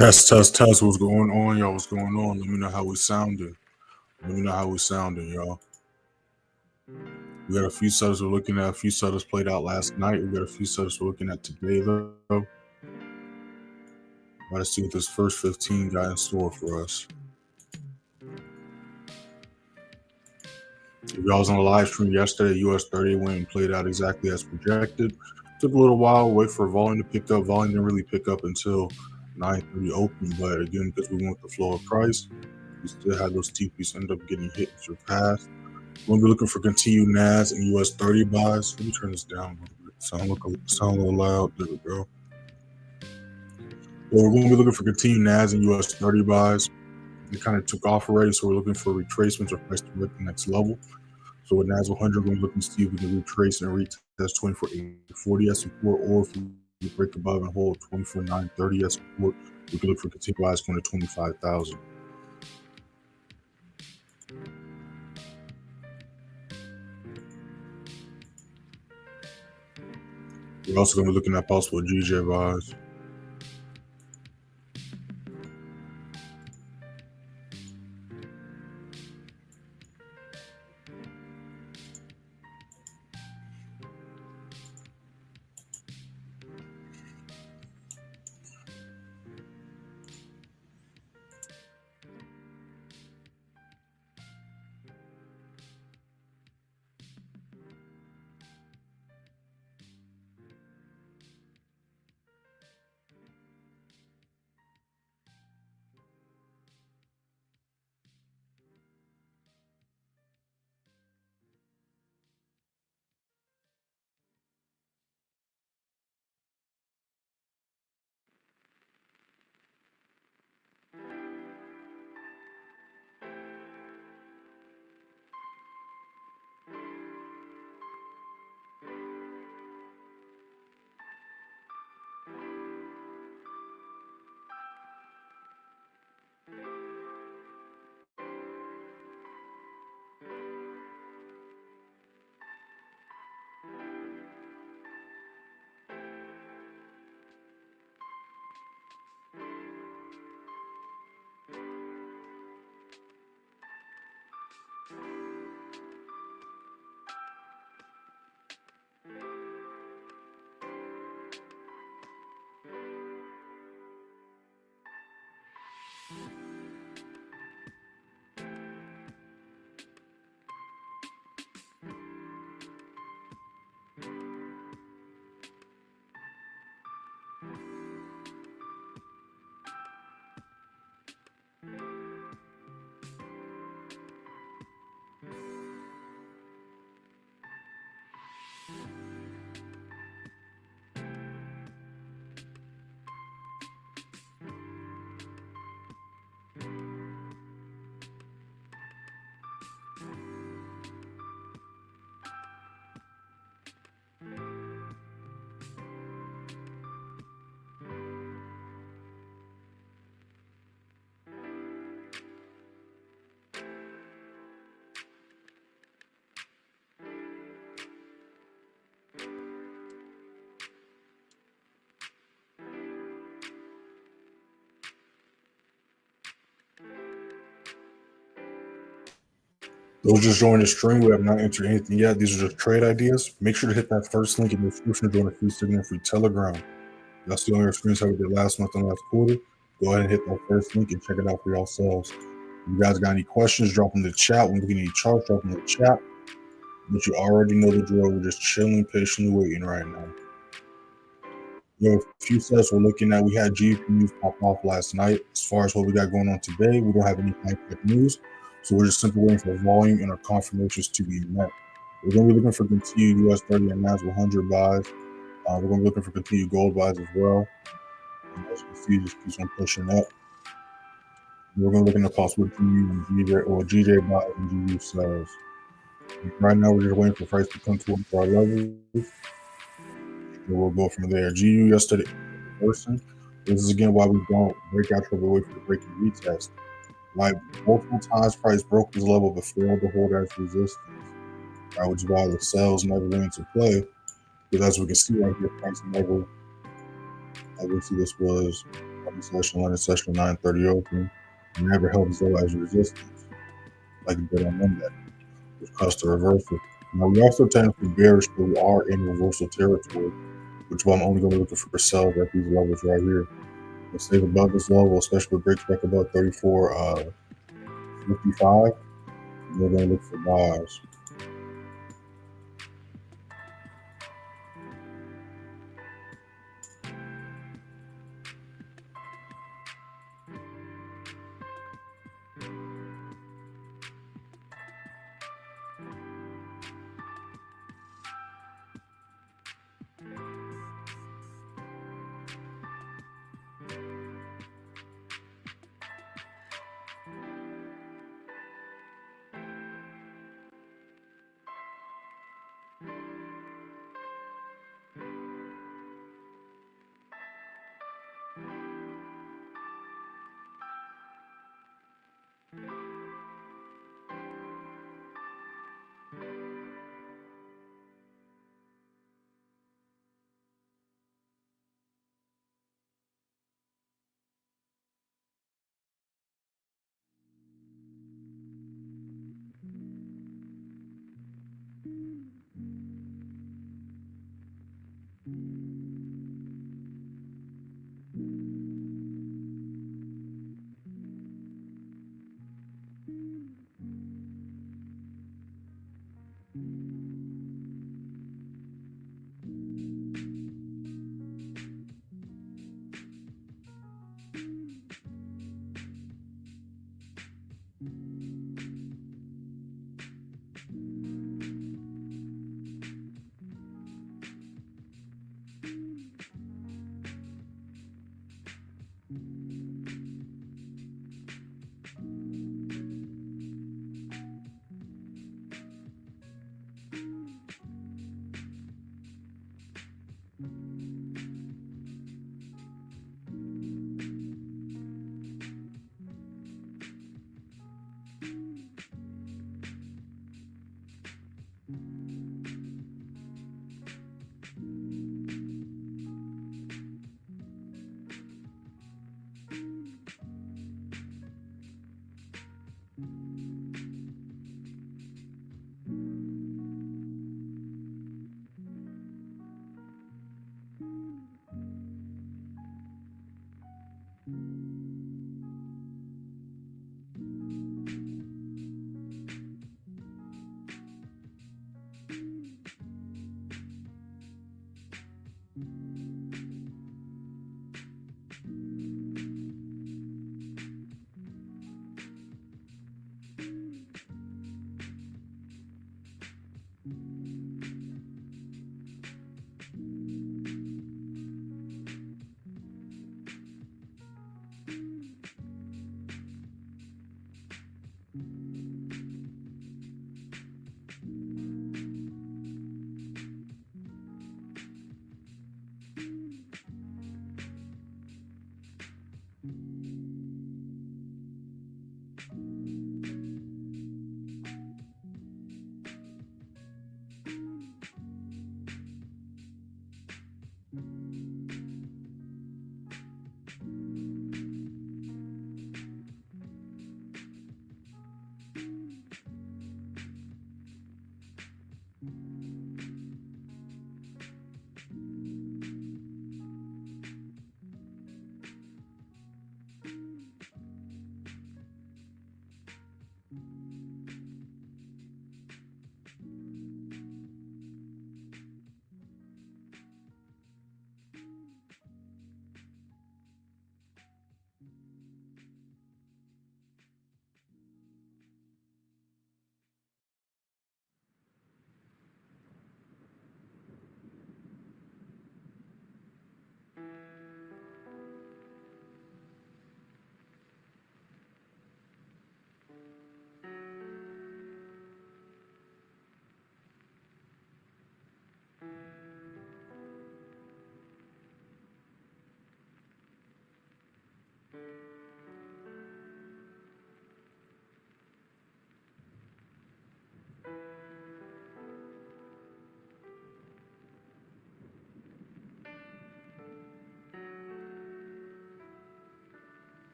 Test, test, test. What's going on, y'all? What's going on? Let me know how we sounding. Y'all. We got a few setups we're looking at. A few setups played out last night. We got a few setups we're looking at today, though. Let's see what this first 15 got in store for us. If y'all was on the live stream yesterday, US30 went and played out exactly as projected. Took a little while, wait for volume to pick up. Volume didn't really pick up until 9:30 open, but again, because we went with the flow of price, we still had those TPs end up getting hit and surpassed. We're going to be looking for continued NAS and US30 buys. Let me turn this down a little bit. Sound a little loud. There we go. Well, we're going to be looking for continued NAS and US30 buys. It kind of took off already, so we're looking for retracements or price to break the next level. So with NAS100, we're looking to see if we can retrace and retest 24,840 as support, or if we break above and hold 24,930 as support, we can look for continued buys going to 25,000. We're also going to be looking at possible GJ buys. Those just joined the stream. We have not entered anything yet. These are just trade ideas. Make sure to hit that first link in the description to join a free Signal free Telegram. Y'all see on your screens how we did last month and last quarter. Go ahead and hit that first link and check it out for yourselves. If you guys got any questions, drop them in the chat. When we need any charts, drop them in the chat. But you already know the drill. We're just chilling, patiently waiting right now. There are a few sets we're looking at. We had GPUs pop off last night. As far as what we got going on today, we don't have any high-tech news. So we're just simply waiting for volume and our confirmations to be met. We're going to be looking for continued US30 and NAS100 buys. We're going to be looking for continued gold buys as well. And as you can see, it just keeps on pushing up. We're going to look into possible GU and GJ buys and GU sells. Right now, we're just waiting for price to come towards our levels. And we'll go from there. GU yesterday person. This is again why we don't break out trouble, wait for the break and retest. Like multiple times price broke this level but failed to hold as resistance. Right, which is why the sales never went into play. Because as we can see right here, price never obviously this was Running session, learning session 9:30 open. It never helps though as resistance, like it did on Monday, which caused a reversal. Now we also technically bearish, but we are in reversal territory, which is why I'm only going to be looking for sells at these levels right here. Let's stay above this level, especially if it breaks back above 34.55. We're going to look for buys.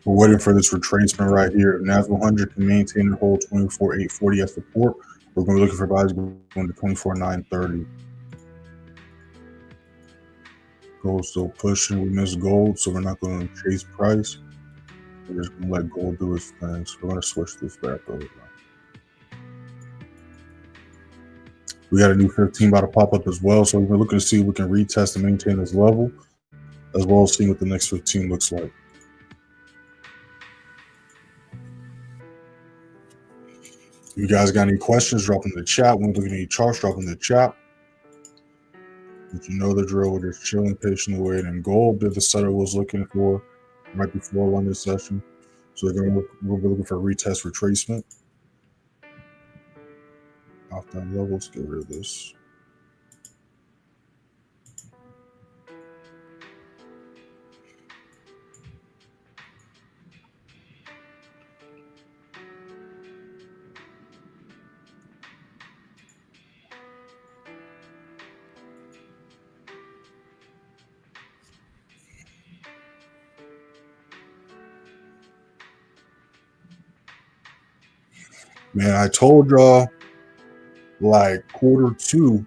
We're waiting for this retracement right here. If NAS100 can maintain and hold 24,840 as support, we're going to be looking for buys going to 24,930. Gold still pushing. We missed gold, so we're not going to chase price. We're just going to let gold do its thing. So we're going to switch this back over. We got a new 15 about to pop up as well. So we're looking to see if we can retest and maintain this level, as well as seeing what the next 15 looks like. If you guys got any questions, drop them in the chat. When we look at any charts, drop them in the chat. But you know the drill. We're just chilling, patiently waiting. And gold did the setter was looking for right before London session. So we're looking for a retest retracement. Off that level, let's get rid of this. Man, I told y'all like Q2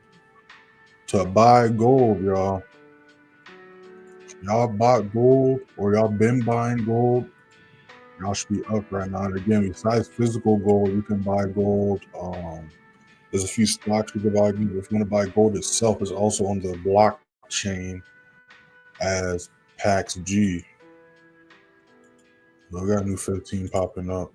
to buy gold, y'all. Y'all bought gold or y'all been buying gold. Y'all should be up right now. And again, besides physical gold, you can buy gold. There's a few stocks you can buy. If you want to buy gold itself, it's also on the blockchain as PAX G. So we got a new 15 popping up.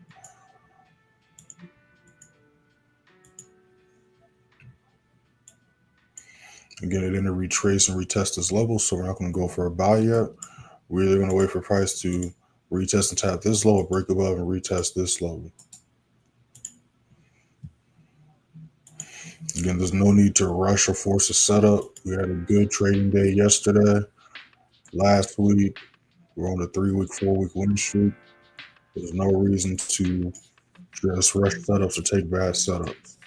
Again, it didn't retrace and retest this level, so we're not going to go for a buy yet. We're either going to wait for price to retest and tap this level, break above, and retest this level. Again, there's no need to rush or force a setup. We had a good trading day yesterday. Last week, we're on a 3-week, 4-week win streak. There's no reason to just rush setups or take bad setups.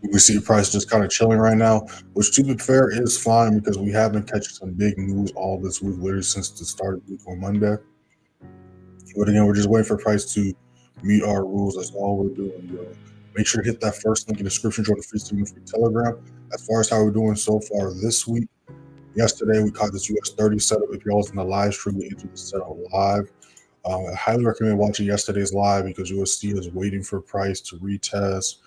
We see price just kind of chilling right now, which to be fair is fine because we have been catching some big news all this week, literally since the start of the week on Monday. But again, we're just waiting for price to meet our rules. That's all we're doing, yo. Make sure to hit that first link in the description, join the free signal free Telegram. As far as how we're doing so far this week, yesterday we caught this US30 setup. If y'all was in the live stream, we entered the setup live. I highly recommend watching yesterday's live because USD is waiting for price to retest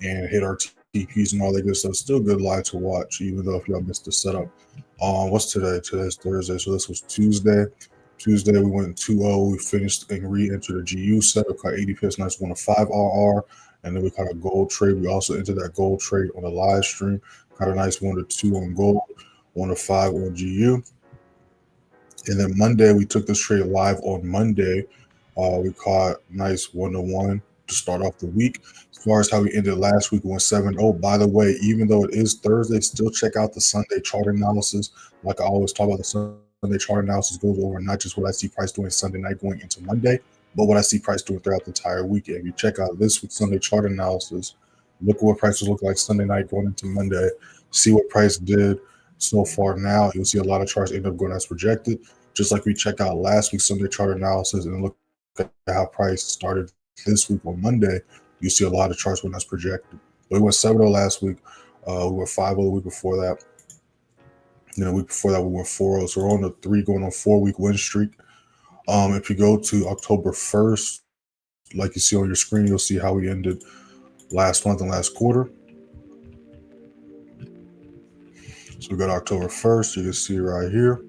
and hit our TPs and all that good stuff. Still good live to watch, even though if y'all missed the setup. What's today? Today's Thursday, so this was Tuesday. Tuesday we went 2-0. We finished and re-entered a GU setup, caught 80 pips, nice 1-5 RR, and then we caught a gold trade. We also entered that gold trade on the live stream, caught a nice 1-2 on gold, 1-5 on GU. And then Monday, we took this trade live on Monday. We caught nice 1-1 to start off the week. As far as how we ended last week, we went 7-0. By the way, even though it is Thursday, still check out the Sunday chart analysis. Like I always talk about, the Sunday chart analysis goes over not just what I see price doing Sunday night going into Monday, but what I see price doing throughout the entire weekend. If you check out this week's Sunday chart analysis, look at what prices look like Sunday night going into Monday, see what price did so far now. You'll see a lot of charts end up going as projected. Just like we check out last week's Sunday chart analysis and look at how price started this week on Monday, you see a lot of charts when that's projected. But we went 7-0 last week. We went 5-0 the week before that. And the week before that, we went 4-0. So we're on a 4-week win streak. If you go to October 1st, like you see on your screen, you'll see how we ended last month and last quarter. So we got October 1st. You can see right here.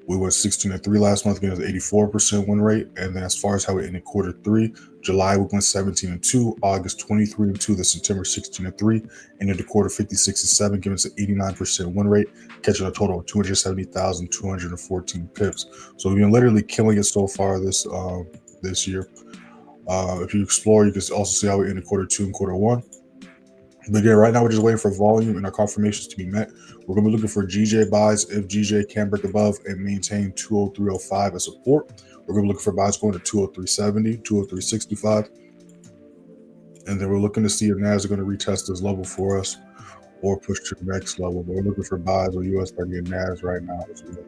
We went 16-3 last month, again, it was 84% win rate. And then as far as how we ended quarter 3, July we went 17-2, August 23-2, the September 16-3, ended the quarter 56-7, giving us an 89% win rate, catching a total of 270,214 pips. So we've been literally killing it so far this year. If you explore, you can also see how we ended quarter 2 and quarter 1. But again, right now we're just waiting for volume and our confirmations to be met. We're going to be looking for GJ buys if GJ can break above and maintain 203.05 as support. We're going to be looking for buys going to 203.70, 203.65. And then we're looking to see if NAS are going to retest this level for us or push to the next level. But we're looking for buys on US30 and NAS right now as well.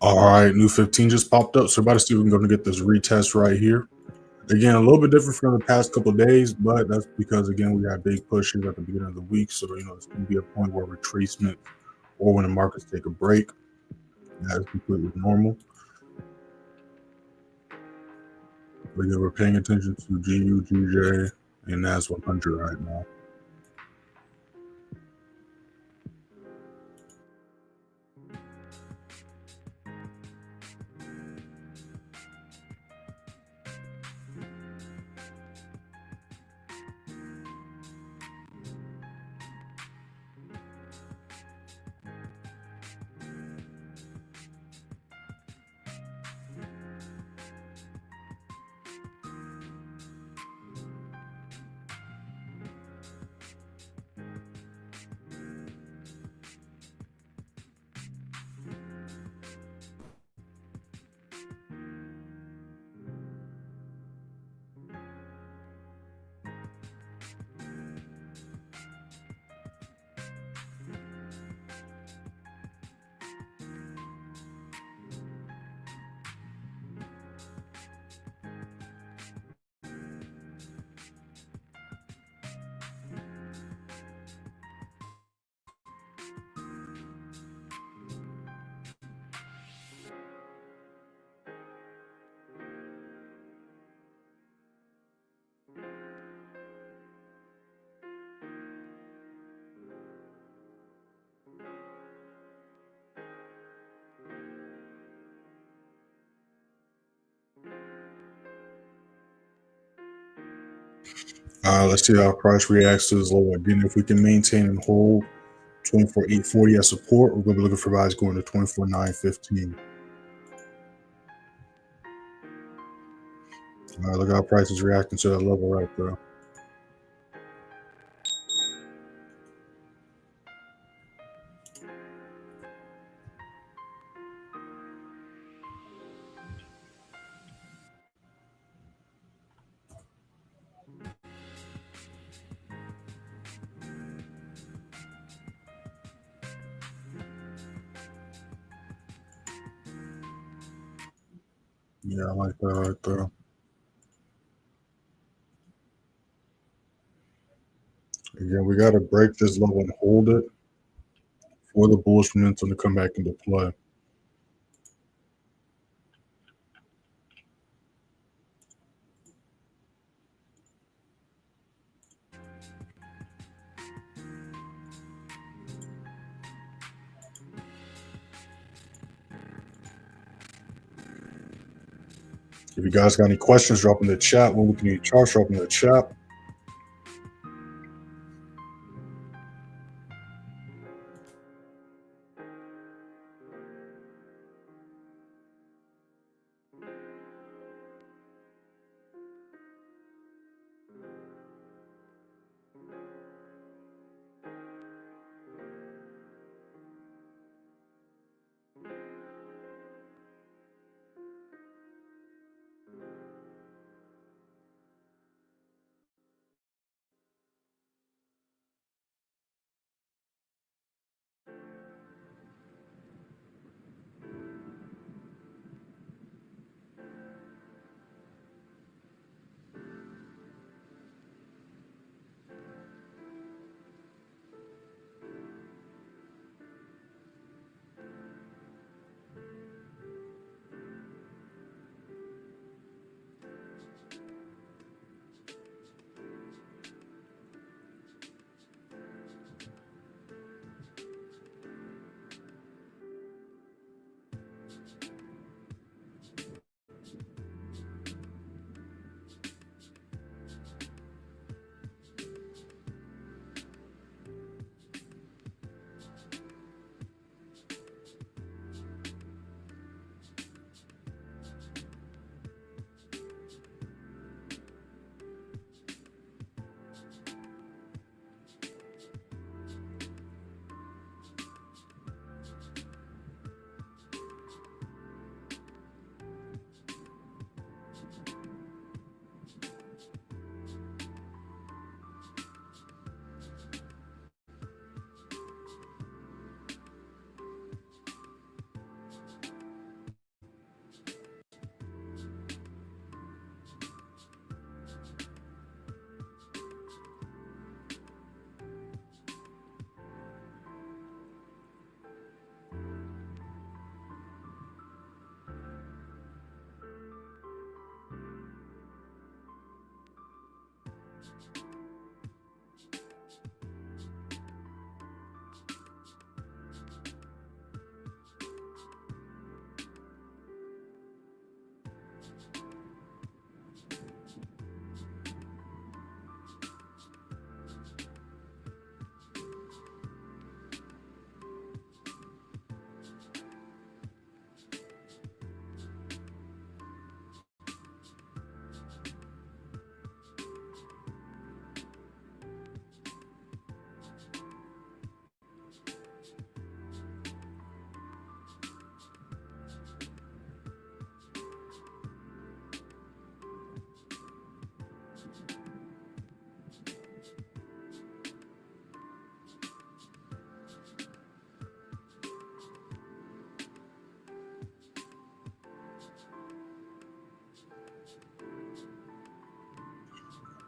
All right, new 15 just popped up. So about to see if we're going to get this retest right here. Again, a little bit different from the past couple of days, but that's because again we had big pushes at the beginning of the week. So it's going to be a point where retracement or when the markets take a break. That is completely normal. But yeah, we're paying attention to GU, GJ, and NAS100 right now. Let's see how price reacts to this low. Again, if we can maintain and hold 24,840 as support, we're going to be looking for buys going to 24,915. Look how price is reacting to that level right there. Yeah, I like that right there. Again, we got to break this level and hold it for the bullish momentum to come back into play. If you guys got any questions, drop in the chat. We're looking at your charts, drop in the chat.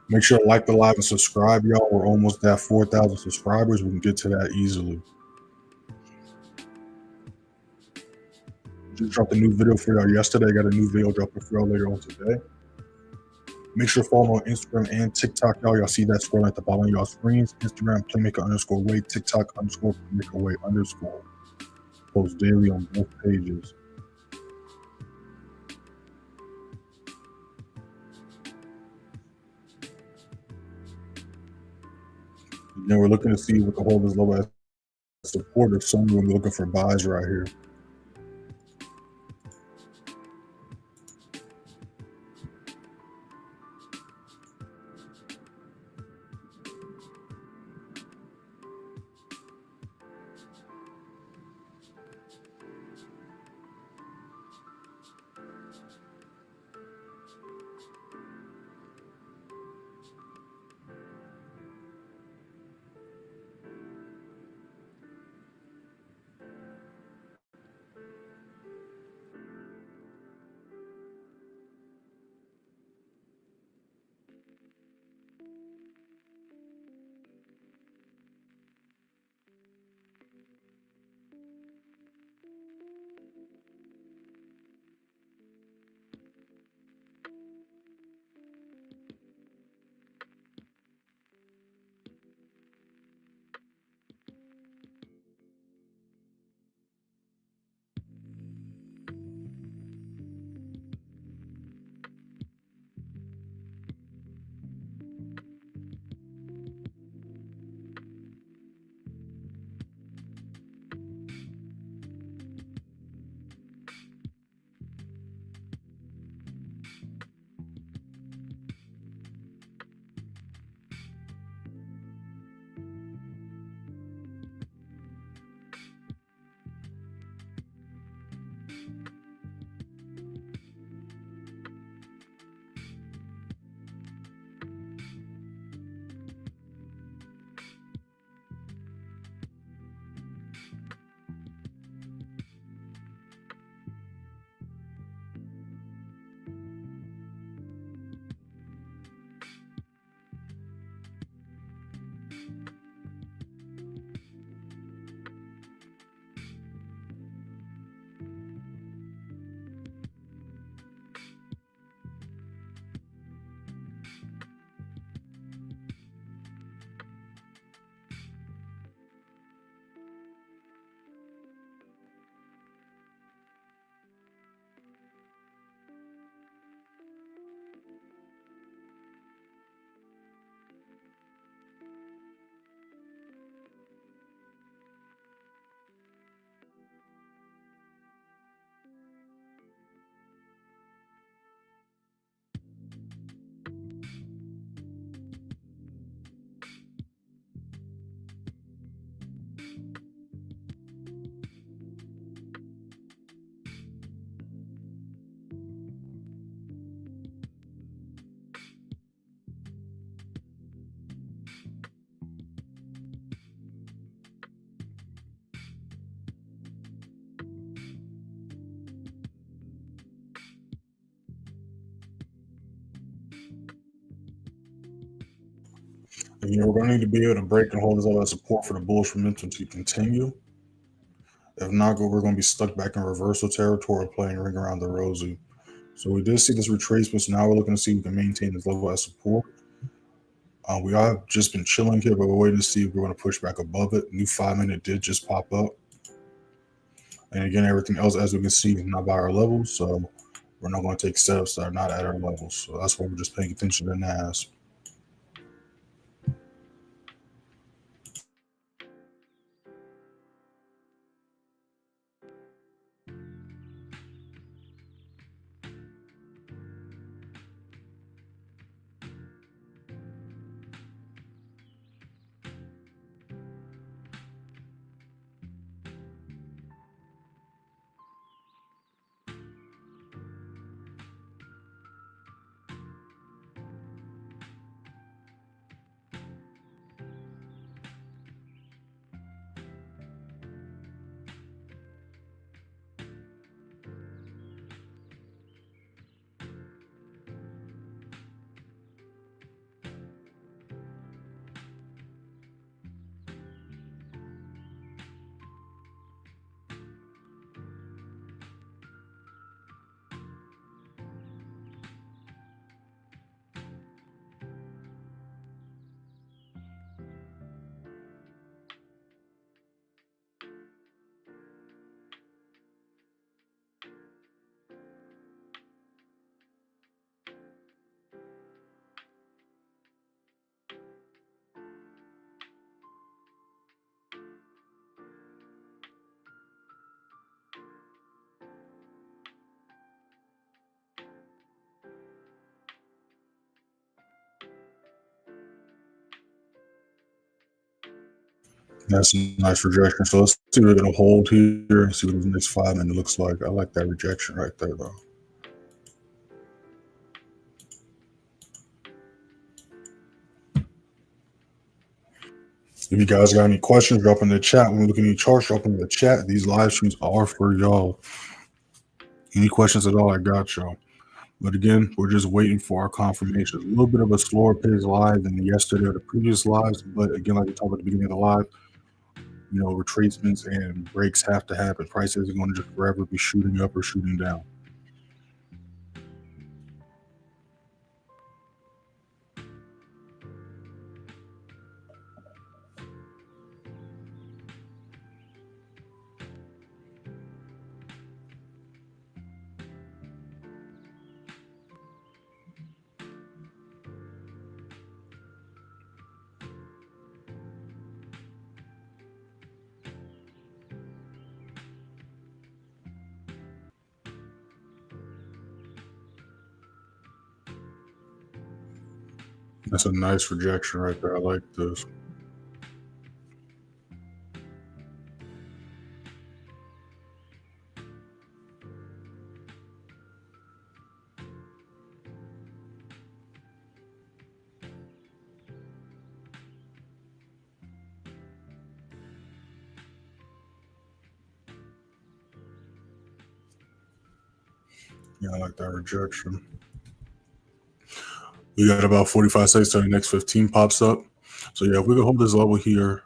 Make sure to like the live and subscribe, y'all. We're almost at 4,000 subscribers. We can get to that easily. Just dropped a new video for y'all yesterday. I got a new video dropping for y'all later on today. Make sure to follow on Instagram and TikTok, y'all. Y'all see that scrolling at the bottom of y'all screens. Instagram, playmaker_way, TikTok _playmakerway_. Post daily on both pages. Then we're looking to see what the hold is low as support or something when we're looking for buys right here. We're going to need to be able to break and hold this level of support for the bullish momentum to continue. If not, we're going to be stuck back in reversal territory playing ring around the rosy. So we did see this retracement, so now we're looking to see if we can maintain this level as support. We have just been chilling here, but we're waiting to see if we're going to push back above it. New 5-minute did just pop up. And again, everything else, as we can see, is not by our levels, so we're not going to take setups that are not at our levels. So that's why we're just paying attention to NAS. That's a nice rejection. So let's see what it'll hold here and see what the next 5 minutes looks like. I like that rejection right there, though. If you guys got any questions, drop in the chat. When we look at any charts, drop in the chat. These live streams are for y'all. Any questions at all, I got y'all. But again, we're just waiting for our confirmation. A little bit of a slower pace live than yesterday or the previous lives. But again, like we talked at the beginning of the live, retracements and breaks have to happen. Prices are going to just forever be shooting up or shooting down. That's a nice rejection right there. I like this. Yeah, I like that rejection. We got about 45 seconds till the next 15 pops up. So yeah, if we can hold this level here,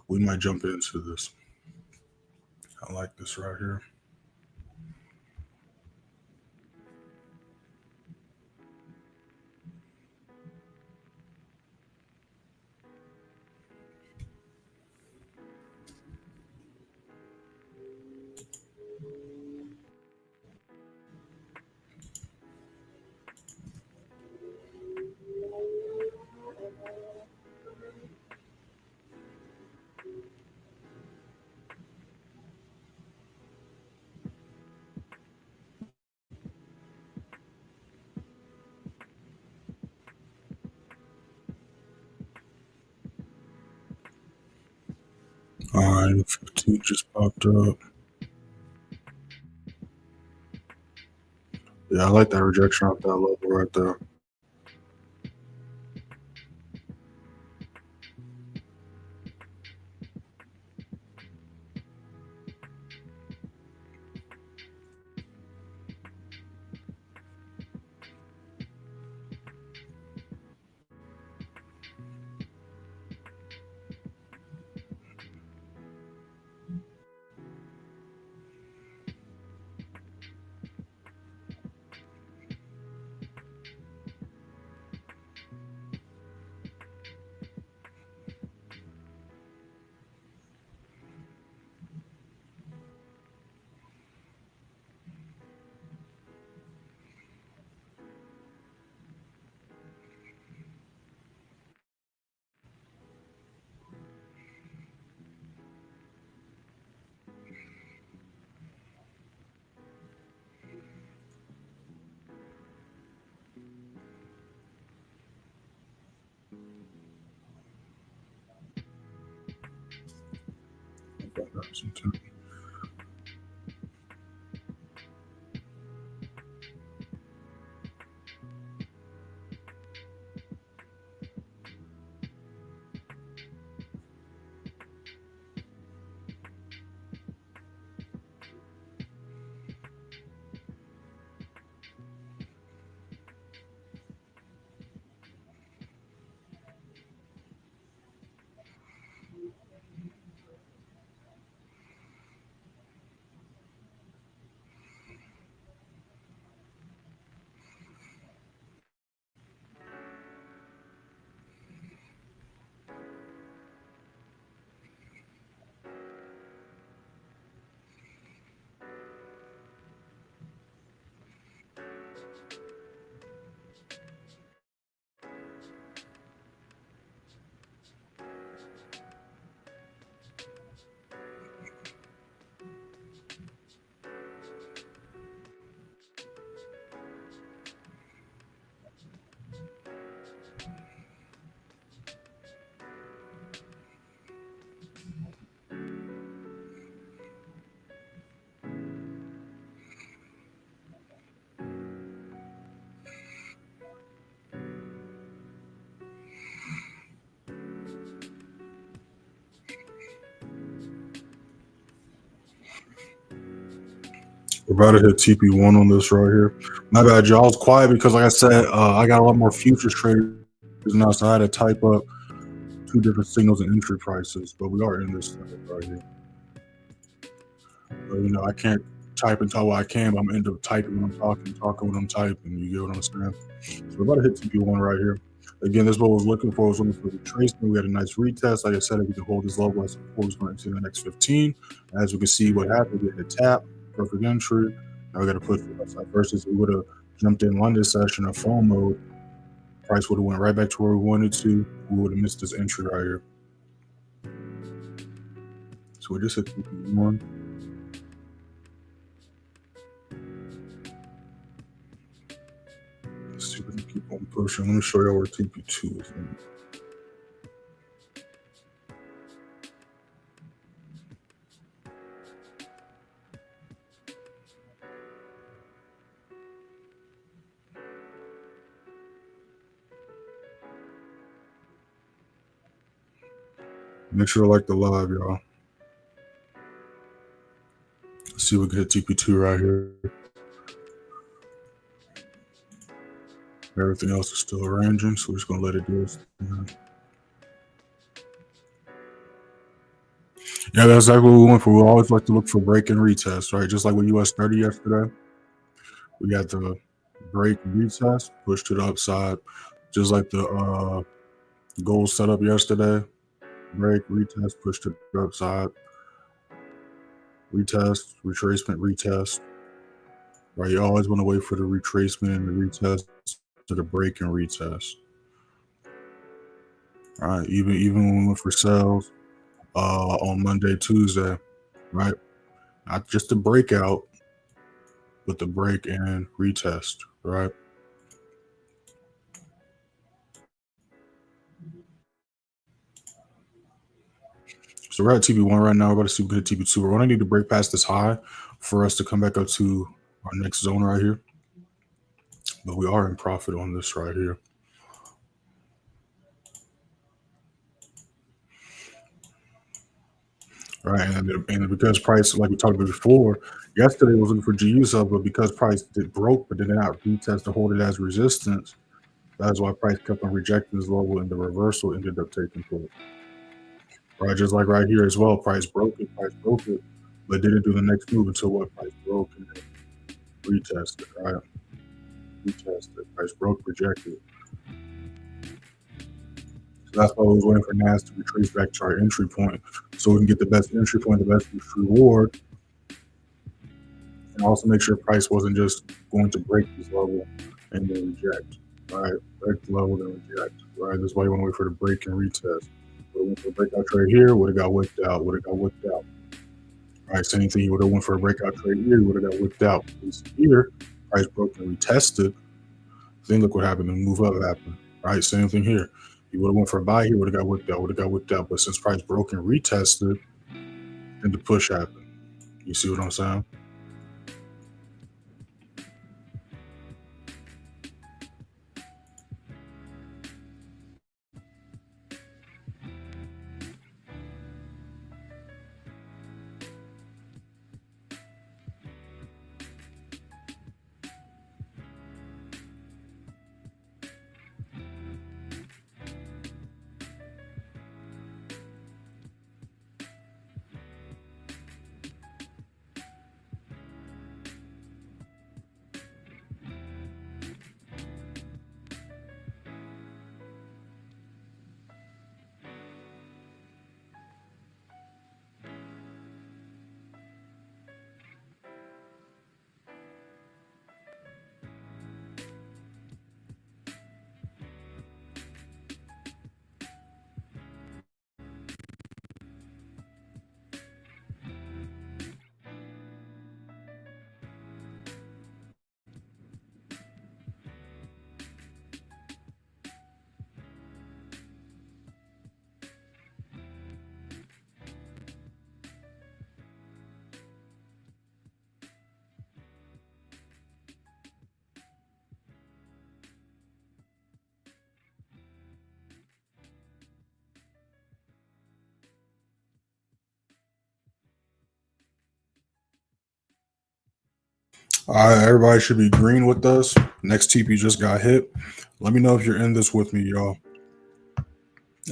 we might jump into this. I like this right here. All right, 15 just popped up. Yeah, I like that rejection off that level right there. We're about to hit TP1 on this right here. My bad, y'all. I was quiet because, like I said, I got a lot more futures traders now, so I had to type up 2 different signals and entry prices. But we are in this right here. But, you know, I can't type and tell what I can, but I'm end up typing when I'm talking when I'm typing. You get what I'm saying? So we're about to hit TP1 right here. Again, this is what I was looking for. I was looking for retracement. We had a nice retest. Like I said, if we can hold this level as support, it's going to the next 15. As we can see, what happened, we had a tap, perfect entry. Now we got to push the upside versus we would have jumped in London session or phone mode. Price would have went right back to where we wanted to. We would have missed this entry right here. So we just hit TP1. Let's see if we can keep on pushing. Let me show you where TP2 is. Make sure to like the live, y'all. Let's see if we can hit TP2 right here. Everything else is still arranging, so we're just going to let it do its thing. Yeah, that's exactly what we went for. We always like to look for break and retest, right? Just like with US30 yesterday. We got the break and retest, push to the upside. Just like the gold setup yesterday. Break, retest, push to the upside. Retest, retracement, retest. Right, you always want to wait for the retracement and the retest to the break and retest. All right, even when we went for sales on Monday, Tuesday, right? Not just a breakout, but the break and retest, right? So we're at TP1 right now. We're about to see if we can hit TP2. We're going to need to break past this high for us to come back up to our next zone right here. But we are in profit on this right here. Right, and because price, like we talked about before, yesterday was looking for GU sub, but because price did broke, but did not retest to hold it as resistance, that's why price kept on rejecting this level, and the reversal ended up taking place. Right, just like right here as well, price broke it, but didn't do the next move until what price broke and then retested, right? Retested, price broke, rejected. So that's why we was waiting for NAS to retrace back to our entry point, so we can get the best entry point, the best reward. And also make sure price wasn't just going to break this level and then reject, right? Break the level, then reject, right? That's why you want to wait for the break and retest. Would have went for a breakout trade here, would have got whipped out, Right, same thing, you would have went for a breakout trade here, you would have got whipped out. Here, price broke and retested. Then look what happened, and move up happened, right? Same thing here. You would have went for a buy here, would have got whipped out. But since price broke and retested, then the push happened. You see what I'm saying? All right, everybody should be green with us. Next TP just got hit. Let me know if you're in this with me, y'all.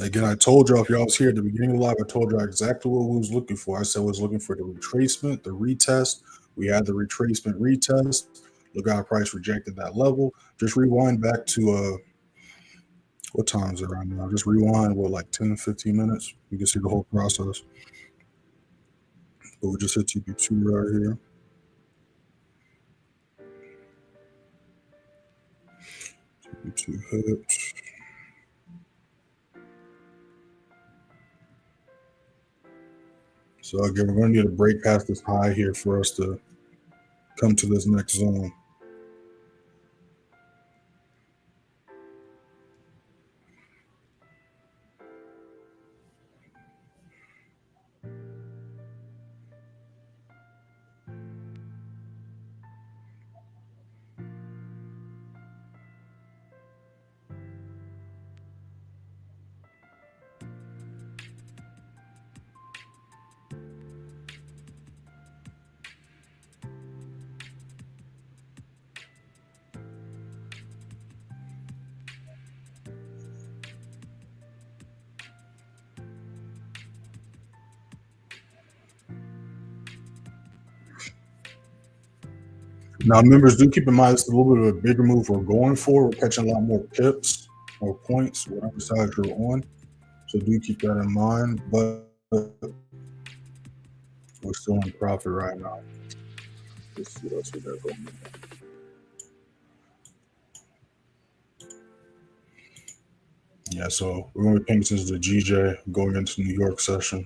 Again, I told y'all if y'all was here at the beginning of the live, I told y'all exactly what we was looking for. I said we was looking for the retracement, the retest. We had the retracement retest. Look how price rejected that level. Just rewind back to what time is it right now? Just rewind like 10, 15 minutes. You can see the whole process. But we just hit TP2 right here. TP2 hit. So again, we're going to need a break past this high here for us to come to this next zone. Now, members, do keep in mind it's a little bit of a bigger move we're going for. We're catching a lot more pips or points, whatever side you're on. So do keep that in mind. But we're still in profit right now. Let's see what else we got going on. Yeah, so we're going to be paying attention to GJ going into New York session.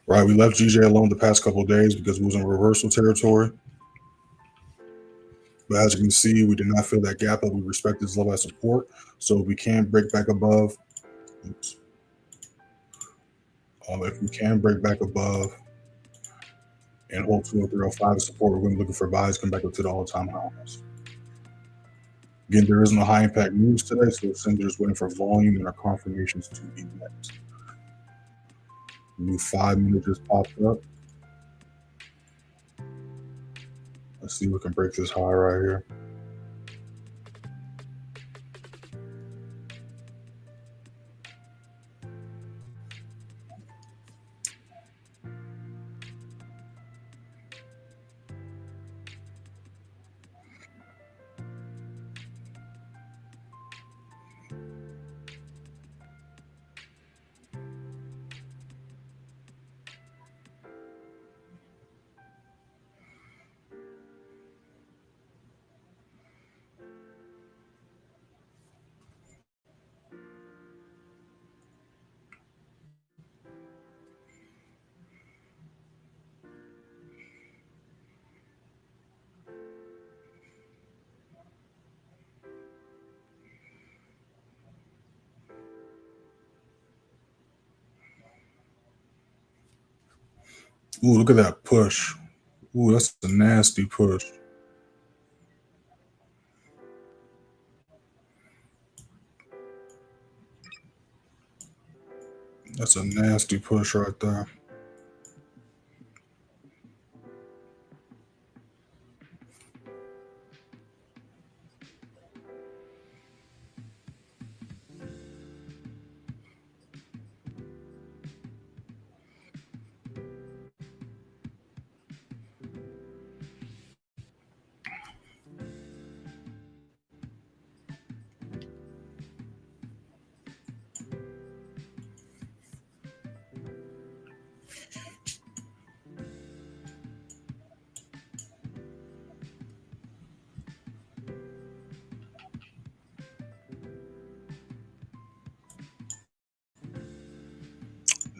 Right, we left GJ alone the past couple of days because we was in reversal territory. But as you can see, we did not fill that gap up. We respect this level of support. So if we can break back above, oops. If we can break back above and hold 203.05 as support, we're going to be looking for buys come back up to the all-time highs. Again, there is no high impact news today, so essentially just waiting for volume and our confirmations to be met. New 5 minute just popped up. Let's see if we can break this high right here. Ooh, look at that push. Ooh, that's a nasty push. That's a nasty push right there.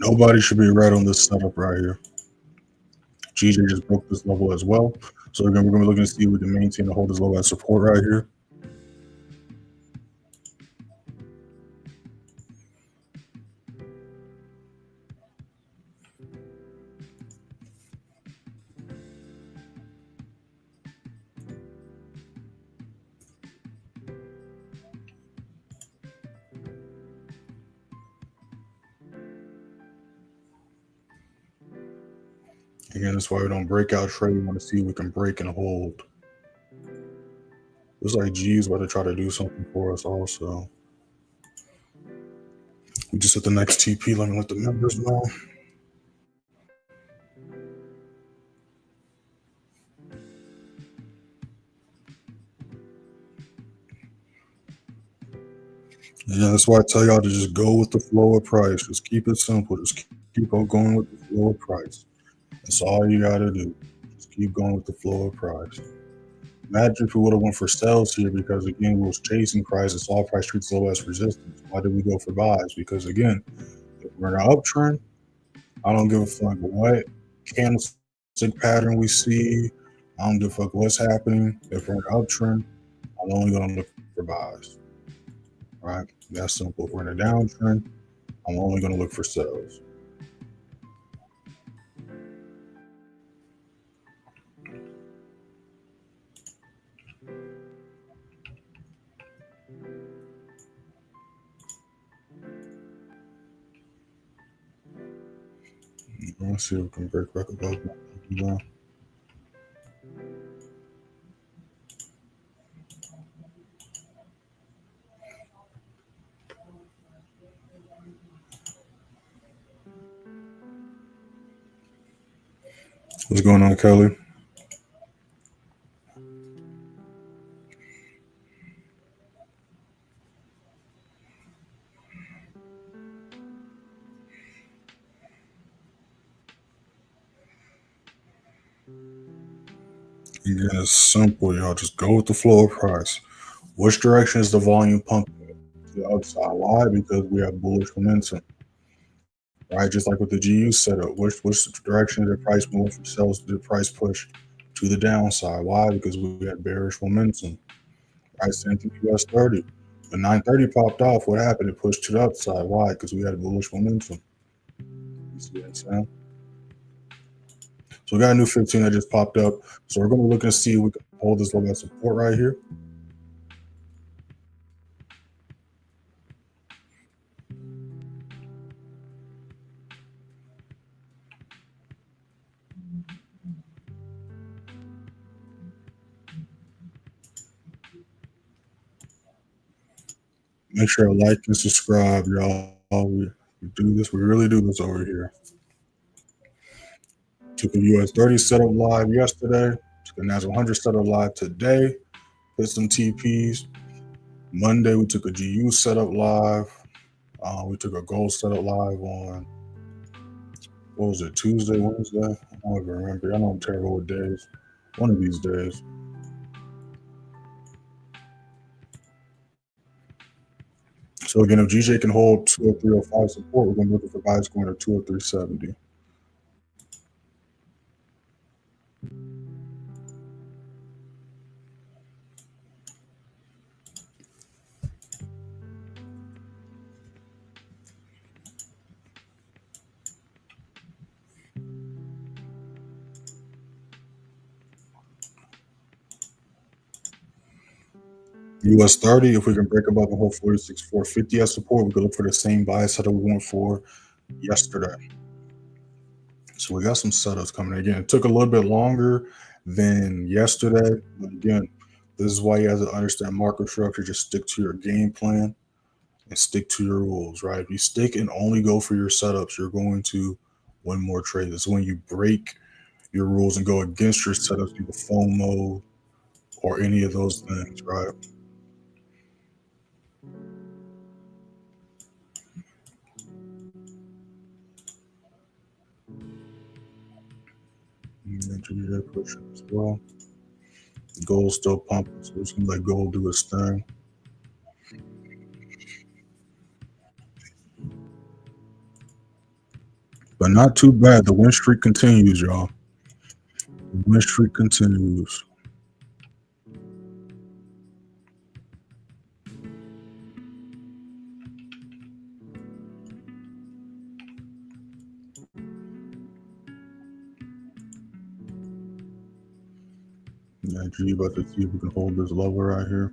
Nobody should be right on this setup right here. GJ just broke this level as well. So again, we're going to be looking to see if we can maintain and hold this level at support right here. Again, that's why we don't break out trade. We want to see if we can break and hold. Looks like G is about to try to do something for us also. We just hit the next TP. Let me let the members know. Yeah, that's why I tell y'all to just go with the flow of price. Just keep it simple. Just keep on going with the flow of price. That's all you gotta do. Just keep going with the flow of price. Imagine if we would have went for sells here because again we was chasing price. It's all price treats low as resistance. Why did we go for buys? Because again, if we're in an uptrend, I don't give a fuck what candlestick pattern we see. I don't give a fuck what's happening. If we're in an uptrend, I'm only gonna look for buys. Right? That's simple. If we're in a downtrend, I'm only gonna look for sells. Let's see if we can break back above that. What's going on, Kelly? Again, it's simple, y'all. Just go with the flow of price. Which direction is the volume pumping? To the upside. Why? Because we have bullish momentum. Right? Just like with the GU setup. Which direction did the price move from sells to the price push to the downside? Why? Because we had bearish momentum. Right? Same thing US30. When 930 popped off, what happened? It pushed to the upside. Why? Because we had bullish momentum. You see what I'm saying? So we got a new 15 that just popped up. So we're going to look and see if we can hold this level of support right here. Make sure to like and subscribe, y'all. We do this. We really do this over here. Took a US30 setup live yesterday. Took a NAS100 setup live today. Hit some TPs. Monday, we took a GU setup live. We took a gold setup live on, what was it, Tuesday, Wednesday? I don't even remember. I know I'm terrible with days. One of these days. So again, if GJ can hold 203.05 support, we're going to be looking for buys going to 203.70. US30, if we can break above the whole 46,450 as support, we can look for the same buy setup we went for yesterday. So we got some setups coming. Again, it took a little bit longer than yesterday. But again, this is why you have to understand market structure. Just stick to your game plan and stick to your rules, right? If you stick and only go for your setups, you're going to win more trades. It's when you break your rules and go against your setups, do the FOMO or any of those things, right? And GBPJPY pushing as well. Gold's still pumping, so it's gonna let gold do its thing. But not too bad. The win streak continues, y'all. The win streak continues. Yeah, G about to see if we can hold this level right here.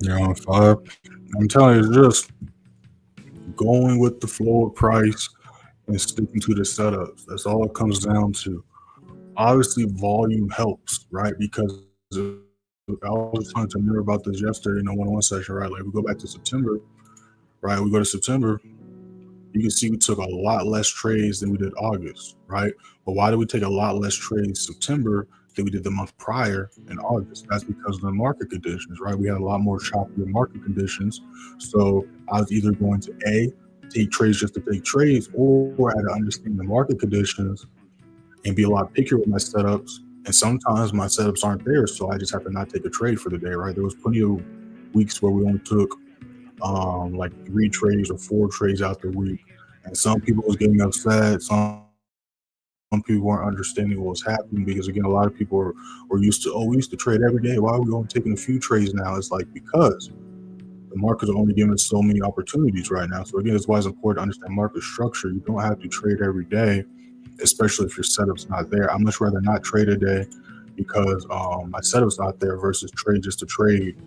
On five. I'm telling you, it's just going with the flow of price and sticking to the setups. That's all it comes down to. Obviously, volume helps, right? Because I was talking to Mir about this yesterday in a one-on-one session, right? Like we go back to September, right? We go to September, you can see we took a lot less trades than we did August, right? But why did we take a lot less trades September than we did the month prior in August? That's because of the market conditions, right? We had a lot more choppier market conditions. So I was either going to take trades just to take trades, or I had to understand the market conditions and be a lot pickier with my setups. And sometimes my setups aren't there, so I just have to not take a trade for the day, right? There was plenty of weeks where we only took like 3 trades or 4 trades out the week. And some people was getting upset. Some people weren't understanding what was happening because again, a lot of people were used to, oh, we used to trade every day. Why are we only taking a few trades now? It's like because the markets are only giving us so many opportunities right now. So again, that's why it's important to understand market structure. You don't have to trade every day, especially if your setup's not there. I'd much rather not trade a day because my setup's not there versus trade just to trade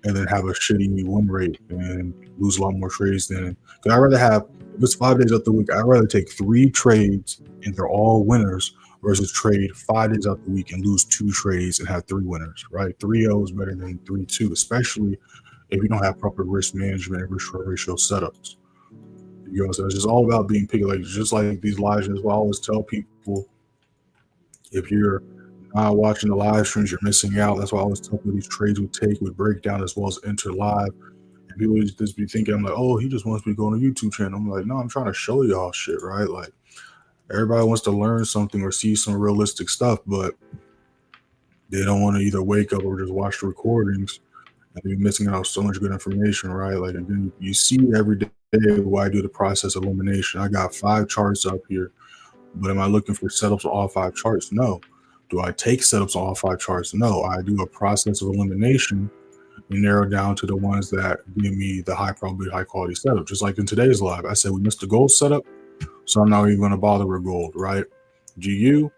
and then have a shitty win rate and lose a lot more trades than. Because I'd rather have, if it's 5 days out the week, I'd rather take 3 trades and they're all winners versus trade 5 days out the week and lose 2 trades and have 3 winners, right? 3-0 is better than 3-2, especially if you don't have proper risk management and risk ratio setups. You know, so it's just all about being picky. Like just like these lives, as well, I always tell people, if you're not watching the live streams, you're missing out. That's why I always tell people these trades we take with breakdown as well as enter live. And people just be thinking, I'm like, oh, he just wants me to go on a YouTube channel. I'm like, no, I'm trying to show y'all shit, right? Like everybody wants to learn something or see some realistic stuff, but they don't want to either wake up or just watch the recordings and be missing out on so much good information, right? Like again, you see every day why I do the process of elimination. I got 5 charts up here, but am I looking for setups on all 5 charts? No. Do I take setups on all 5 charts? No. I do a process of elimination and narrow down to the ones that give me the high probability, high quality setup. Just like in today's live, I said we missed the gold setup, so I'm not even going to bother with gold, right? GU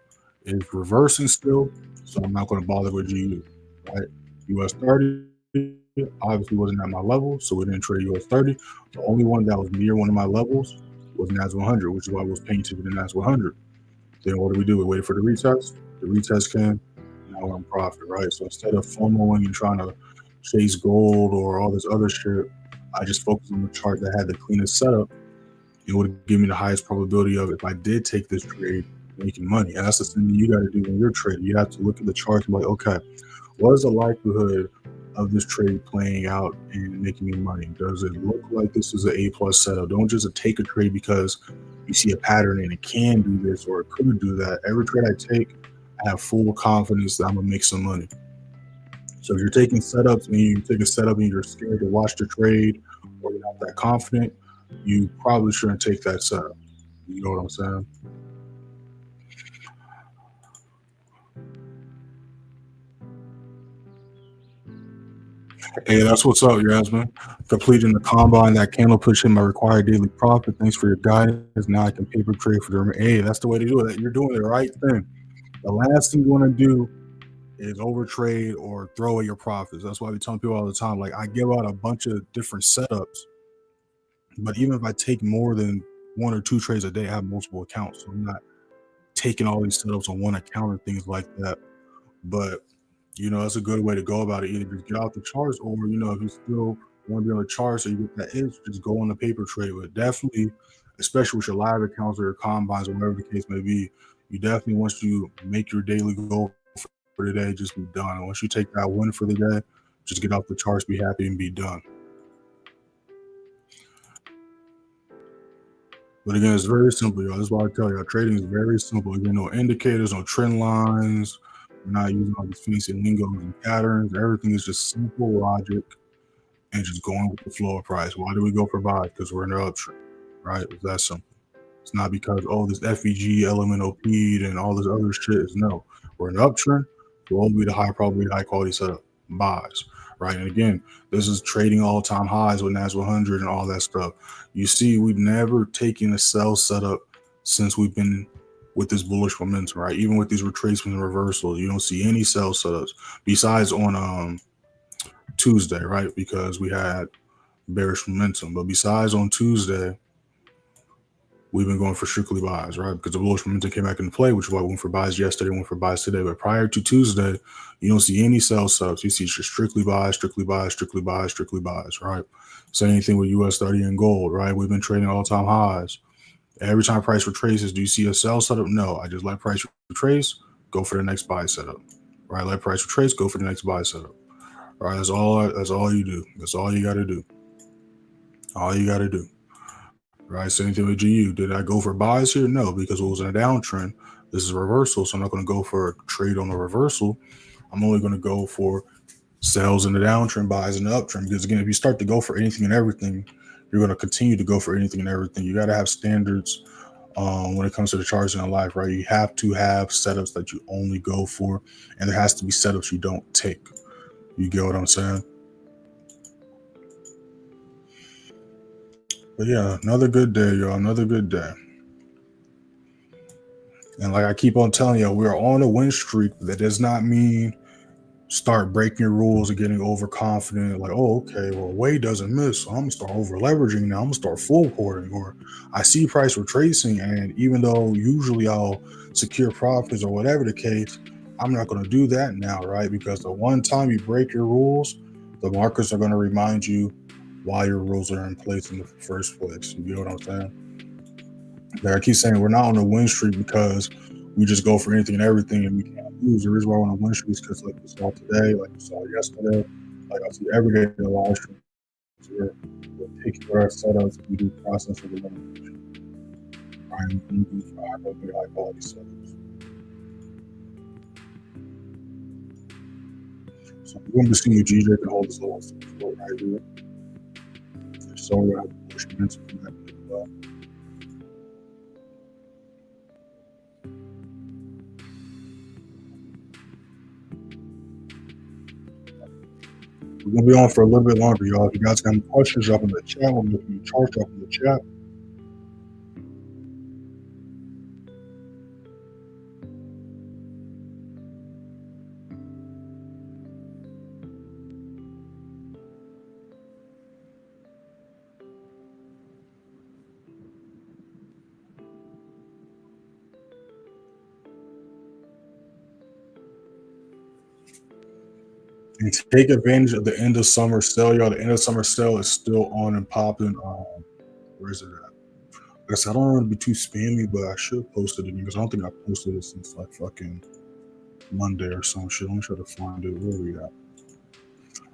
is reversing still, so I'm not going to bother with GU, right? US30 obviously wasn't at my level, so we didn't trade US30. The only one that was near one of my levels was NAS100, which is why I was paying to the NAS100. Then what do we do? We waited for the retest. The retest came. Now we're in profit, right? So instead of FOMOing and trying to chase gold or all this other shit, I just focused on the chart that had the cleanest setup. It would give me the highest probability of, if I did take this trade, making money. And that's the thing you got to do when you're trading. You have to look at the charts and be like, okay, what is the likelihood of this trade playing out and making me money? Does it look like this is an A+ setup? Don't just take a trade because you see a pattern and it can do this or it could do that. Every trade I take, I have full confidence that I'm gonna make some money. So if you're taking setups and you take a setup and you're scared to watch the trade or you're not that confident, you probably shouldn't take that setup. You know what I'm saying? Hey, that's what's up, Yasmin. Completing the combine, that candle pushing my required daily profit. Thanks for your guidance. Now I can paper trade for the. Hey, that's the way to do it. You're doing the right thing. The last thing you want to do is overtrade or throw away your profits. That's why we tell people all the time. Like I give out a bunch of different setups, but even if I take more than 1 or 2 trades a day, I have multiple accounts. So I'm not taking all these setups on one account and things like that. But that's a good way to go about it. Either just get out the charts, or if you still want to be on the charts or you get that itch, just go on the paper trade. But definitely, especially with your live accounts or your combines or whatever the case may be, you definitely, once you make your daily goal for the day, just be done. And once you take that win for the day, just get off the charts, be happy, and be done. But again, it's very simple, y'all. That's why I tell you, trading is very simple. Again, no indicators, no trend lines. We're not using all these fancy lingos and patterns. Everything is just simple logic and just going with the flow of price. Why do we go for buy? Because we're in the uptrend, right? It's that simple. It's not because, oh, this FEG, LMNOP, and all this other shit is no. We're in the uptrend. We'll only be the high probability, high quality setup buys, right? And again, this is trading all-time highs with NAS100 and all that stuff. You see, we've never taken a sell setup since we've been with this bullish momentum, right? Even with these retracements and reversals, you don't see any sell setups besides on Tuesday, right? Because we had bearish momentum. But besides on Tuesday, we've been going for strictly buys, right? Because the bullish momentum came back into play, which is why we went for buys yesterday, went for buys today. But prior to Tuesday, you don't see any sell subs. You see just strictly buys, strictly buys, strictly buys, strictly buys, right? Same thing with US30 and gold, right? We've been trading all-time highs. Every time price retraces, do you see a sell setup? No, I just let price retrace, go for the next buy setup, right? Let price retrace, go for the next buy setup. All right, that's all you do. That's all you got to do. All you got to do. Right, same thing with GU. Did I go for buys here? No, because it was in a downtrend. This is a reversal, so I'm not going to go for a trade on a reversal. I'm only going to go for sells in the downtrend, buys in the uptrend. Because again, if you start to go for anything and everything, you're going to continue to go for anything and everything. You got to have standards when it comes to the charts in life, right? You have to have setups that you only go for, and there has to be setups you don't take. You get what I'm saying? But yeah, another good day, y'all. Another good day. And like I keep on telling you, we're on a win streak. That does not mean start breaking your rules and getting overconfident. Like, oh, okay, well, Wade doesn't miss, so I'm gonna start over leveraging now. I'm gonna start full quartering, or I see price retracing, and even though usually I'll secure profits or whatever the case, I'm not gonna do that now, right? Because the one time you break your rules, the markets are gonna remind you why your rules are in place in the first place. You get what I'm saying? Like I keep saying, we're not on a win streak because we just go for anything and everything and we can't lose. The reason why we're on a win streak is because, like we saw today, like we saw yesterday, like I see every day in the live stream, we're taking our setups, we do process of elimination, right? We do high quality setups. So we're going to see if GJ can hold this little support right here. So we're going to have to push into that as well. We're going to be on for a little bit longer, y'all. If you guys got any questions, drop in the chat. We'll look at your chart, drop in the chat. And take advantage of the end of summer sale, y'all. The end of summer sale is still on and popping. Where is it at? Like I said, I don't want to be too spammy, but I should post it again because I don't think I posted it since like fucking Monday or some shit. Let me try to find it. Where are we at?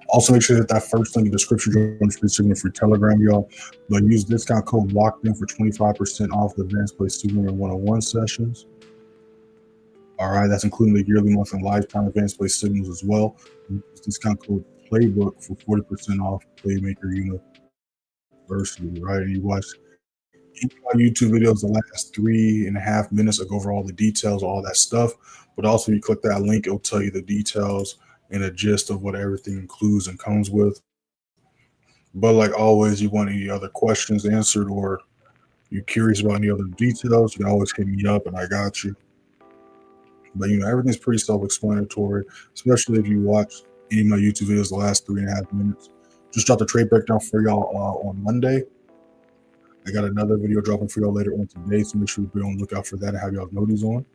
Also, make sure that first link in the description join free signal for Telegram, y'all. But use discount code locked in for 25% off the advanced play signal and one-on-one sessions. All right, that's including the yearly, month, and lifetime advanced play signals as well. Use discount code playbook for 40% off Playmaker University. Right, and you watch my YouTube videos the last 3.5 minutes. I go over all the details, all that stuff. But also, you click that link, it'll tell you the details and a gist of what everything includes and comes with. But like always, you want any other questions answered or you're curious about any other details, you can always hit me up and I got you. But everything's pretty self-explanatory, especially if you watch any of my YouTube videos the last 3.5 minutes. Just dropped the trade breakdown for y'all on Monday. I got another video dropping for y'all later on today, so make sure to be on the lookout for that and have y'all notice on.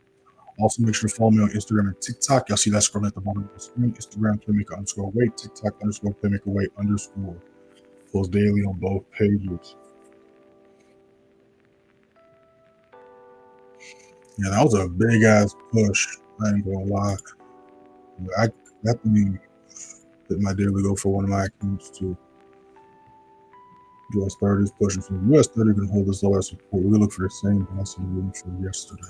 Also, make sure to follow me on Instagram and TikTok. Y'all see that scrolling at the bottom of the screen. Instagram, Playmaker_Wait, TikTok _Playmaker_Wait_. Post daily on both pages. Yeah, that was a big ass push. I ain't gonna lie. I definitely hit my daily go for one of my accounts too. US30 is pushing, so US30 can hold this lower support. We're gonna look for the same massive room for yesterday.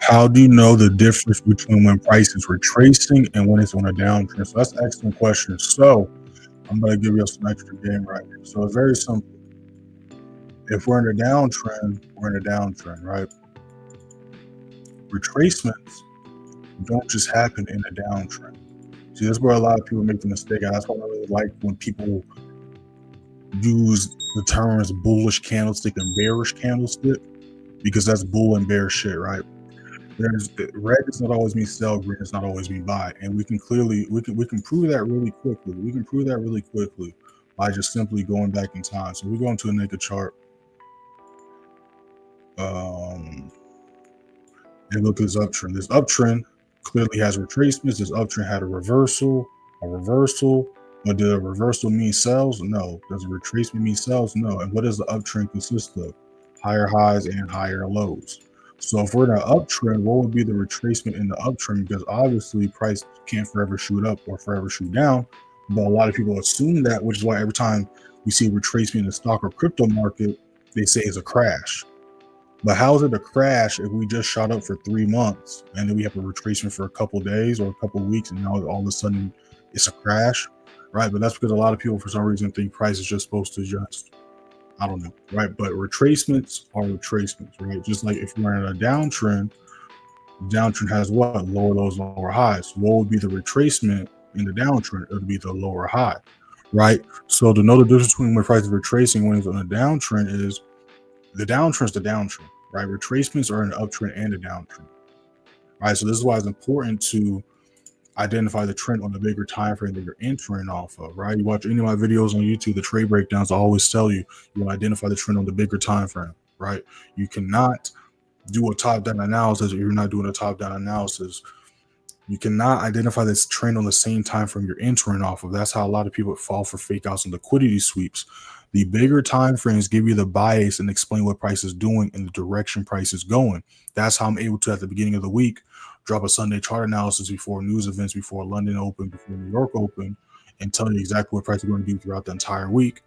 How do you know the difference between when price is retracing and when it's on a downtrend? So that's an excellent question. So I'm going to give you some extra game right here. So it's very simple. If we're in a downtrend, we're in a downtrend, right? Retracements don't just happen in a downtrend. See, that's where a lot of people make the mistake. And that's why I really like when people use the terms bullish candlestick and bearish candlestick, because that's bull and bear shit, right? There's red does not always mean sell, green does not always mean buy, and we can prove that really quickly. We can prove that really quickly by just simply going back in time. So we go into a naked chart, and look at this uptrend. This uptrend clearly has retracements. This uptrend had a reversal. But did a reversal mean sells? No. Does a retracement mean sells? No. And what does the uptrend consist of? Higher highs and higher lows. So if we're in an uptrend, what would be the retracement in the uptrend? Because obviously price can't forever shoot up or forever shoot down. But a lot of people assume that, which is why every time we see a retracement in the stock or crypto market, they say it's a crash. But how is it a crash if we just shot up for 3 months and then we have a retracement for a couple days or a couple weeks and now all of a sudden it's a crash, right? But that's because a lot of people for some reason think price is just supposed to just, I don't know, right? But retracements are retracements, right? Just like if we're in a downtrend, downtrend has what? Lower lows, lower highs. What would be the retracement in the downtrend? It would be the lower high, right? So to know the difference between when price is retracing when it's on a downtrend is the downtrend is the downtrend, right? Retracements are an uptrend and a downtrend, right? So this is why it's important to identify the trend on the bigger time frame that you're entering off of, right? You watch any of my videos on YouTube, the trade breakdowns, I always tell you, you want to identify the trend on the bigger time frame, right? You cannot do a top-down analysis if you're not doing a top-down analysis. You cannot identify this trend on the same time frame you're entering off of. That's how a lot of people fall for fake outs and liquidity sweeps. The bigger time frames give you the bias and explain what price is doing and the direction price is going. That's how I'm able to, at the beginning of the week, drop a Sunday chart analysis before news events, before London Open, before New York Open, and tell you exactly what price is going to do throughout the entire week.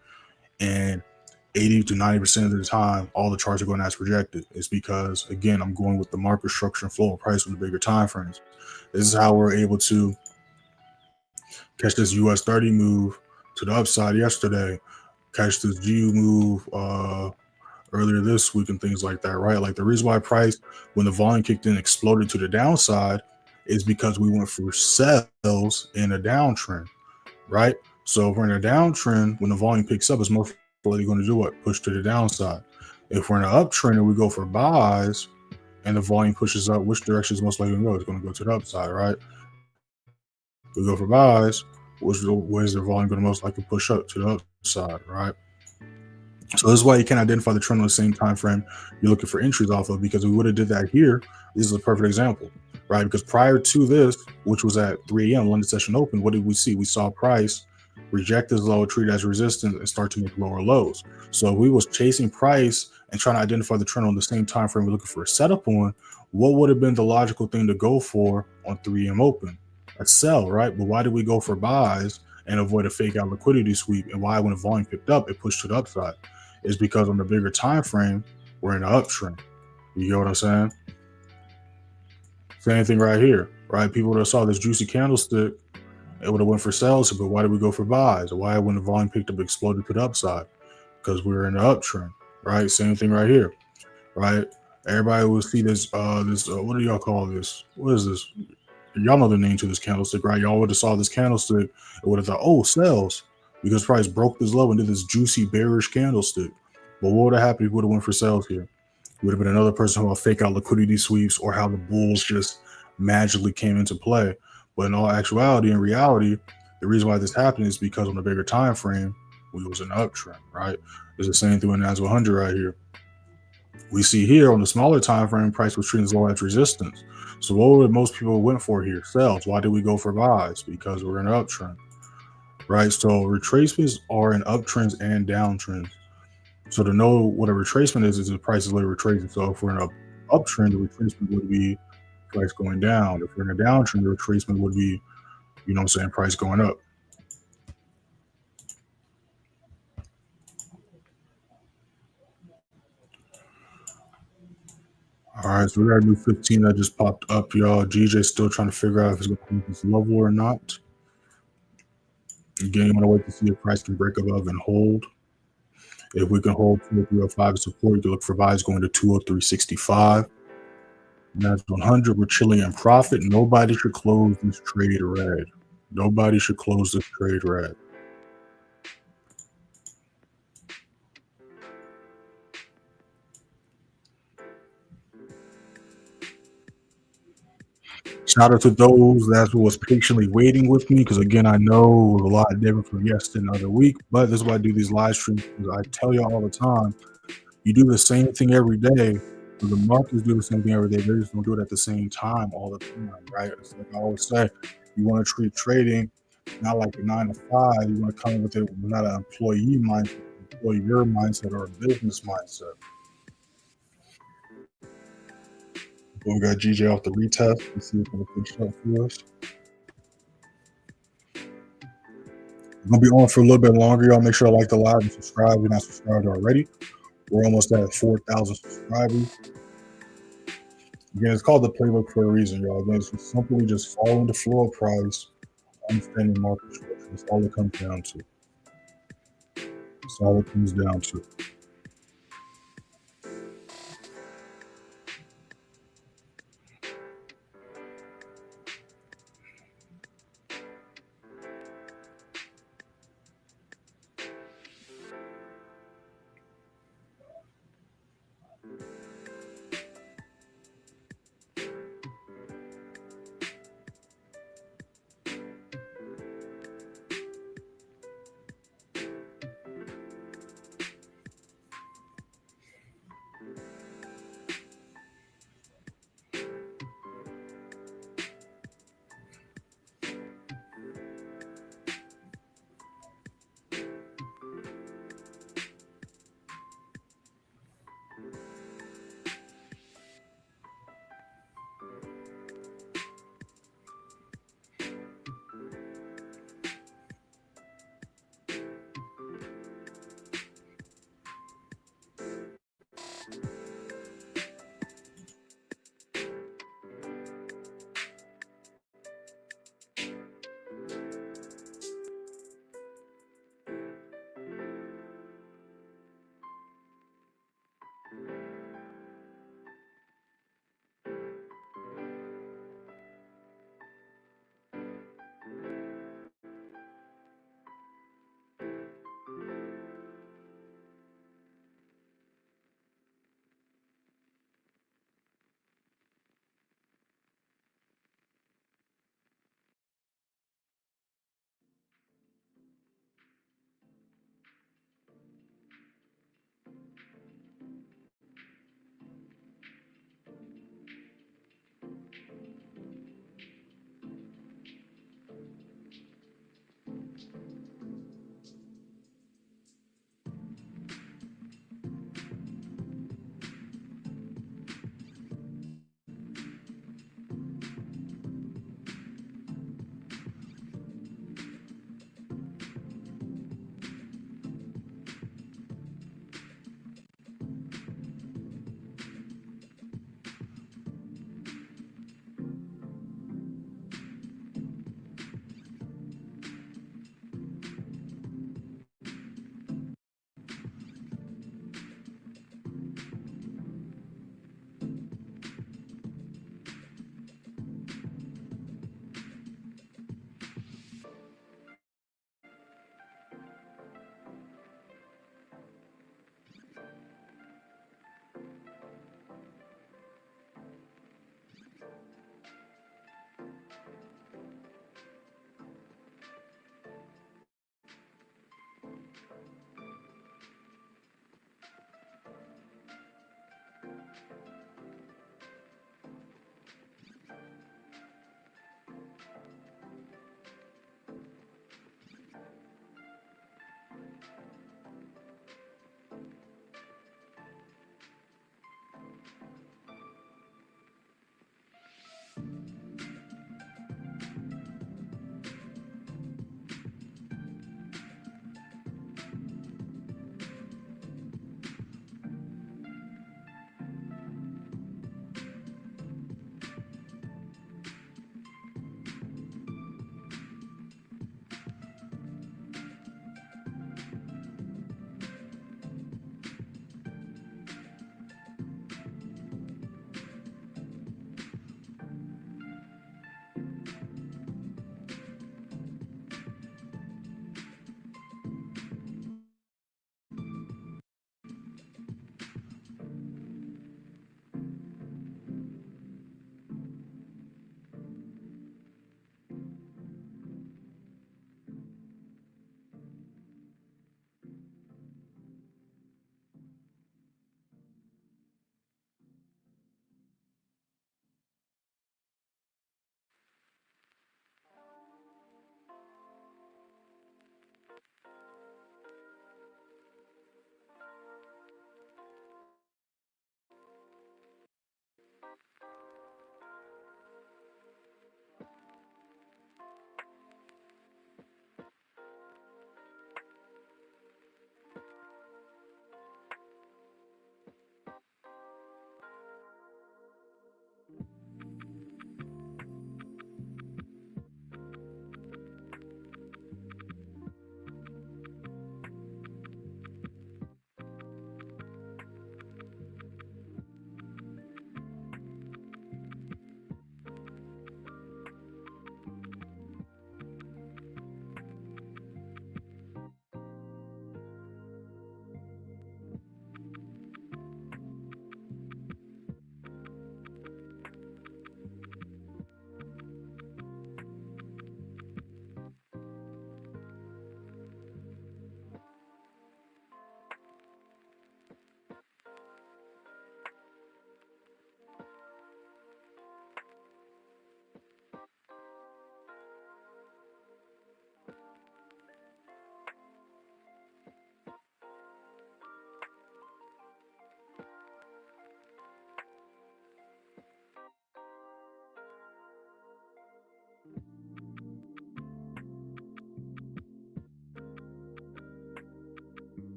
And 80 to 90% of the time, all the charts are going as projected. It's because, again, I'm going with the market structure and flow of price with the bigger time frames. This is how we're able to catch this US30 move to the upside yesterday, catch this GU move earlier this week and things like that, right? Like the reason why price, when the volume kicked in, exploded to the downside is because we went for sells in a downtrend, right? So if we're in a downtrend, when the volume picks up, it's most likely going to do what? Push to the downside. If we're in an uptrend and we go for buys and the volume pushes up, which direction is most likely going to go? It's going to go to the upside, right? We go for buys, where's the volume going to most likely push up to the upside, right? So this is why you can identify the trend on the same time frame you're looking for entries off of, because we would have did that here. This is a perfect example, right? Because prior to this, which was at 3 a.m. London session open, what did we see? We saw price reject this low, treat it as resistance, and start to make lower lows. So if we was chasing price and trying to identify the trend on the same time frame we're looking for a setup on, what would have been the logical thing to go for on 3 a.m. open? A sell, right? But why did we go for buys and avoid a fake out liquidity sweep? And why, when the volume picked up, it pushed to the upside? Is because on the bigger time frame, we're in an uptrend. You get what I'm saying? Same thing right here, right? People that saw this juicy candlestick, it would have went for sales, but why did we go for buys? Why, when the volume picked up, exploded to the upside? Because we were in the uptrend, right? Same thing right here, right? Everybody will see this. What do y'all call this? What is this? Y'all know the name to this candlestick, right? Y'all would have saw this candlestick and would have thought, oh, sales, because price broke this low and did this juicy bearish candlestick. But what would have happened if we would have went for sales here? It would have been another person who would fake out liquidity sweeps, or how the bulls just magically came into play. But in all actuality, in reality, the reason why this happened is because on the bigger time frame, we was in an uptrend, right? It's the same thing with NAS100 right here. We see here on the smaller time frame, price was treated as low as resistance. So what would most people went for here? Sells. Why did we go for buys? Because we're in an uptrend, right? So retracements are in uptrends and downtrends. So to know what a retracement is the price is literally retracing. So if we're in an uptrend, the retracement would be price going down. If we're in a downtrend, the retracement would be, you know what I'm saying, price going up. All right, so we got a new 15 that just popped up, y'all. GJ still trying to figure out if it's going to hold this level or not. Again, you want to wait to see if price can break above and hold. If we can hold 203.05 support, you can look for buys going to 203.65. NAS100, we're chilling in profit. Nobody should close this trade red. Nobody should close this trade red. Shout out to those that was patiently waiting with me, because again, I know it was a lot different from yesterday and the other week, but this is why I do these live streams, because I tell you all the time, you do the same thing every day. The markets do the same thing every day. They just don't do it at the same time all the time, right? It's like I always say, you want to treat trading not like a 9 to 5. You want to come with it not an employee mindset, employer mindset, or a business mindset. But we got GJ off the retest. Let's see if it's going to finish up for us. We're going to be on for a little bit longer. Y'all make sure to like the live and subscribe if you're not subscribed already. We're almost at 4,000 subscribers. Again, it's called the playbook for a reason, y'all. Again, it's simply just following the floor price, understanding market structure. That's all it comes down to. That's all it comes down to.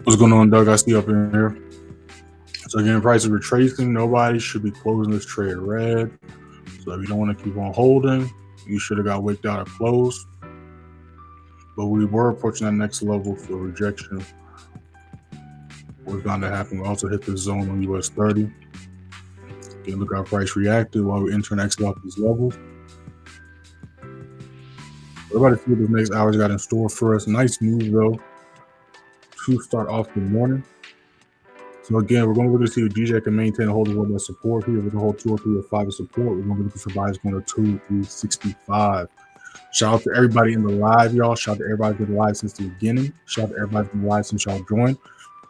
What's going on, Doug? I see up in here. So again, price is retracing. Nobody should be closing this trade red. So if you don't want to keep on holding, you should have got wicked out at close. But we were approaching that next level, so rejection was bound to happen. We also hit the zone on US30. Again, look how price reacted while we enter and exit off these levels. Everybody see what this next hour's got in store for us. Nice move though to start off the morning. So again, we're going to look to see if DJ can maintain and hold the level of support here. We're going to hold 203.05 of support. We're going to be looking for buys going to 203.65. Shout out to everybody in the live, y'all. Shout out to everybody who's been live since the beginning. Shout out to everybody who's been live since y'all joined.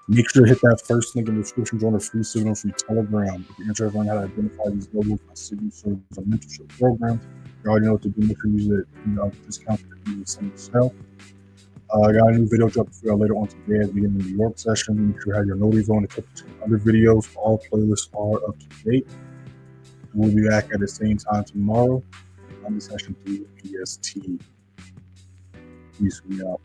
Make sure to hit that first link in the description. Join a free signal, free Telegram. If you're interested in how to identify these levels, my signal serves a mentorship program. You already know what to do. Make sure you use it. Discount that you send yourself. I got a new video dropping for y'all later on today at the beginning of the New York session. Make sure you have your notice on to check the other videos. All playlists are up to date. We'll be back at the same time tomorrow on the session 3 PST. Peace, we out.